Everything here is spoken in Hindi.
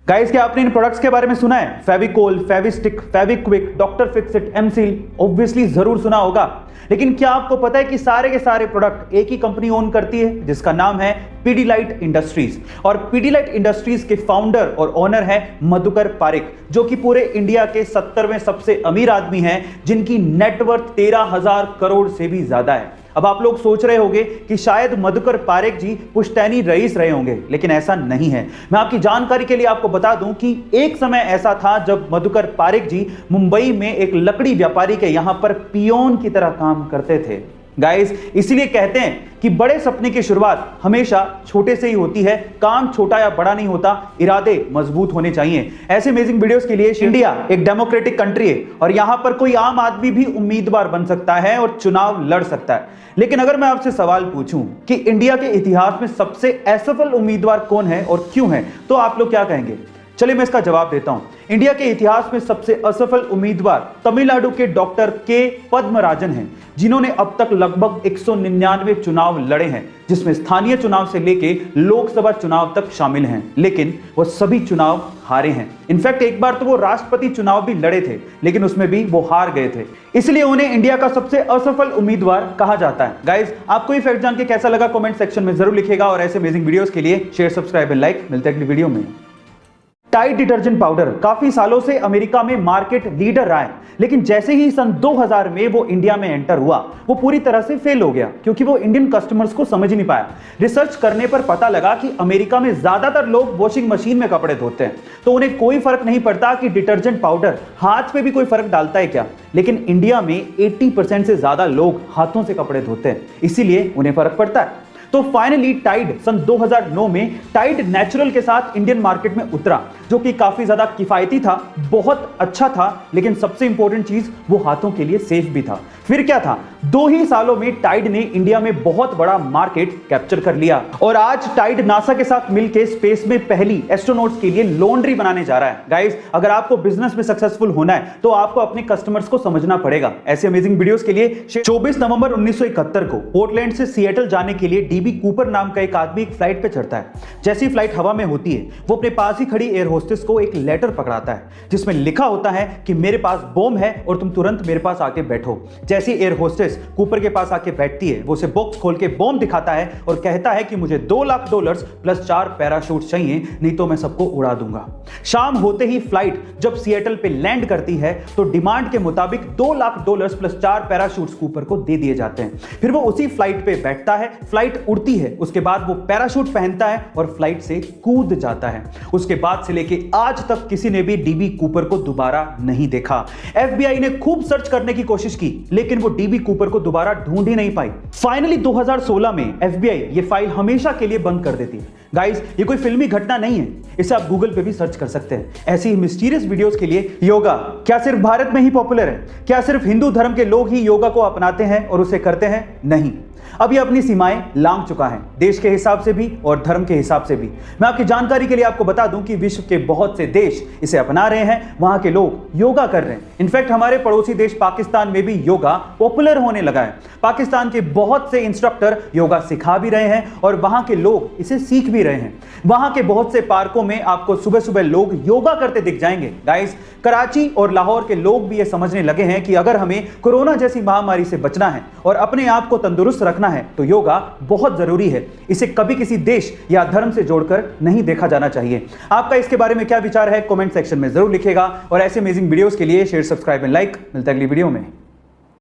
गाइस, क्या आपने इन प्रोडक्ट्स के बारे में सुना है? Fevicol, Fevistik, Fevikwik, doctor fixit, M seal, obviously जरूर सुना होगा। लेकिन क्या आपको पता है कि सारे के सारे प्रोडक्ट एक ही कंपनी ओन करती है, जिसका नाम है पीडीलाइट इंडस्ट्रीज। और पीडीलाइट इंडस्ट्रीज के फाउंडर और ओनर है मधुकर पारिक, जो कि पूरे इंडिया के 70वें सबसे अमीर आदमी हैं, जिनकी नेटवर्थ 13,000 करोड़ से भी ज्यादा है। अब आप लोग सोच रहे होंगे कि शायद मधुकर पारिक जी पुश्तैनी रईस रहे होंगे, लेकिन ऐसा नहीं है। मैं आपकी जानकारी के लिए आपको बता दूं कि एक समय ऐसा था जब मधुकर पारिक जी मुंबई में एक लकड़ी व्यापारी के यहां पर पियोन की तरह काम करते थे। गाइस, इसलिए कहते हैं कि बड़े सपने की शुरुआत हमेशा छोटे से ही होती है। काम छोटा या बड़ा नहीं होता, इरादे मजबूत होने चाहिए। ऐसे अमेजिंग वीडियोस के लिए इंडिया एक डेमोक्रेटिक कंट्री है और यहां पर कोई आम आदमी भी उम्मीदवार बन सकता है और चुनाव लड़ सकता है। लेकिन अगर मैं आपसे सवाल पूछूं कि इंडिया के इतिहास में सबसे असफल उम्मीदवार कौन है और क्यों है, तो आप लोग क्या कहेंगे? चलिए मैं इसका जवाब देता हूं। इंडिया के इतिहास में सबसे असफल उम्मीदवार तमिलनाडु के डॉक्टर के पद्मराजन हैं, जिन्होंने अब तक लगभग 199 चुनाव लड़े हैं, जिसमें स्थानीय चुनाव से लेके लोकसभा चुनाव तक शामिल हैं। लेकिन वो सभी चुनाव हारे हैं। इनफैक्ट एक बार तो वो राष्ट्रपति चुनाव भी लड़े थे, लेकिन उसमें भी वो हार गए थे। इसलिए उन्हें इंडिया का सबसे असफल उम्मीदवार कहा जाता है। गाइस, आपको ये फैक्ट जान के कैसा लगा कमेंट सेक्शन में जरूर लिखिएगा। और ऐसे अमेजिंग वीडियोस के लिए शेयर, सब्सक्राइब एंड लाइक। मिलते हैं अगली वीडियो में। टाइड डिटर्जेंट पाउडर काफी सालों से अमेरिका में मार्केट लीडर रहा है, लेकिन जैसे ही सन 2000 में वो इंडिया में एंटर हुआ, वो पूरी तरह से फेल हो गया, क्योंकि वो इंडियन कस्टमर्स को समझ नहीं पाया। रिसर्च करने पर पता लगा कि अमेरिका में ज्यादातर लोग वॉशिंग मशीन में कपड़े धोते हैं, तो उन्हें कोई फर्क नहीं पड़ता कि डिटर्जेंट पाउडर हाथ पे भी कोई फर्क डालता है क्या। लेकिन इंडिया में 80% से ज्यादा लोग हाथों से कपड़े धोते हैं, इसीलिए उन्हें फर्क पड़ता है। तो फाइनली टाइड सन 2009 में टाइड नेचुरल के साथ इंडियन मार्केट में उतरा, जो कि काफी ज्यादा किफायती था, बहुत अच्छा था, लेकिन सबसे इंपॉर्टेंट चीज वो हाथों के लिए सेफ भी था। फिर क्या था, 2 ही सालों में टाइड ने इंडिया में बहुत बड़ा मार्केट कैप्चर कर लिया और आज टाइड नासा के साथ मिलकर स्पेस में पहली एस्ट्रोनॉट्स के लिए लॉन्ड्री बनाने जा रहा है। गाइस, अगर आपको बिजनेस में सक्सेसफुल होना है तो आपको अपने कस्टमर्स को समझना पड़ेगा। ऐसे अमेजिंग वीडियोस के लिए 24 नवंबर 1971 को पोर्टलैंड से सिएटल जाने के लिए डीबी कूपर नाम का एक आदमी एक फ्लाइट पे चढ़ता है। जैसी फ्लाइट हवा में होती है, वो अपने पास ही खड़ी एयर होस्टेस को एक लेटर पकड़ाता है, जिसमें लिखा होता है कि मेरे पास बॉम्ब है और तुम तुरंत मेरे पास आके बैठो। जैसी एयर होस्टेस कूपर के पास आके बैठती है, वो उसे बॉक्स खोल के बॉम्ब दिखाता है और कहता है कि मुझे $2 लाख प्लस 4 पैराशूट चाहिए, नहीं तो मैं सबको उड़ा दूंगा। शाम होते ही फ्लाइट जब सिएटल पे लैंड करती है, तो डिमांड के मुताबिक $2 लाख प्लस 4 पैराशूट्स कूपर को दे दिए जाते हैं। फिर वो उसी फ्लाइट पे बैठता है, फ्लाइट उड़ती है, उसके बाद वो पैराशूट पहनता है और फ्लाइट से कूद जाता है। उसके बाद से लेके आज तक किसी ने भी डीबी कूपर को दोबारा नहीं देखा। एफबीआई ने खूब सर्च करने की कोशिश की, लेकिन वो डीबी कूपर को दोबारा ढूंढ ही नहीं पाई। फाइनली 2016 में एफबीआई ये फाइल हमेशा के लिए बंद कर देती है। गाइस, ये कोई फिल्मी घटना नहीं है, इसे आप गूगल पे भी सर्च कर सकते हैं। ऐसी ही मिस्टीरियस वीडियोस के लिए योगा क्या सिर्फ भारत में ही पॉपुलर है? क्या सिर्फ हिंदू धर्म के लोग ही योगा को अपनाते हैं और उसे करते हैं? नहीं, अब ये अपनी सीमाएं लांघ चुका है, देश के हिसाब से भी और धर्म के हिसाब से भी। मैं आपकी जानकारी के लिए आपको बता दूं कि विश्व के बहुत से देश इसे अपना रहे हैं, वहां के लोग योगा कर रहे हैं। इनफैक्ट हमारे पड़ोसी देश पाकिस्तान में भी योगा पॉपुलर होने लगा है। पाकिस्तान के बहुत से इंस्ट्रक्टर योगा सिखा भी रहे हैं और वहां के लोग इसे सीख भी रहे हैं। वहां के बहुत से पार्कों में आपको सुबह सुबह लोग योगा करते दिख जाएंगे। गाइस, कराची और लाहौर के लोग भी ये समझने लगे हैं कि अगर हमें कोरोना जैसी महामारी से बचना है और अपने आप को तंदुरुस्त रखना है, तो योगा बहुत जरूरी है। इसे कभी किसी देश या धर्म से जोड़कर नहीं देखा जाना चाहिए। आपका इसके बारे में क्या विचार है, कमेंट सेक्शन में जरूर लिखिएगा। और ऐसे अमेजिंग वीडियोस के लिए शेयर, सब्सक्राइब एंड लाइक। मिलते हैं अगली वीडियो में।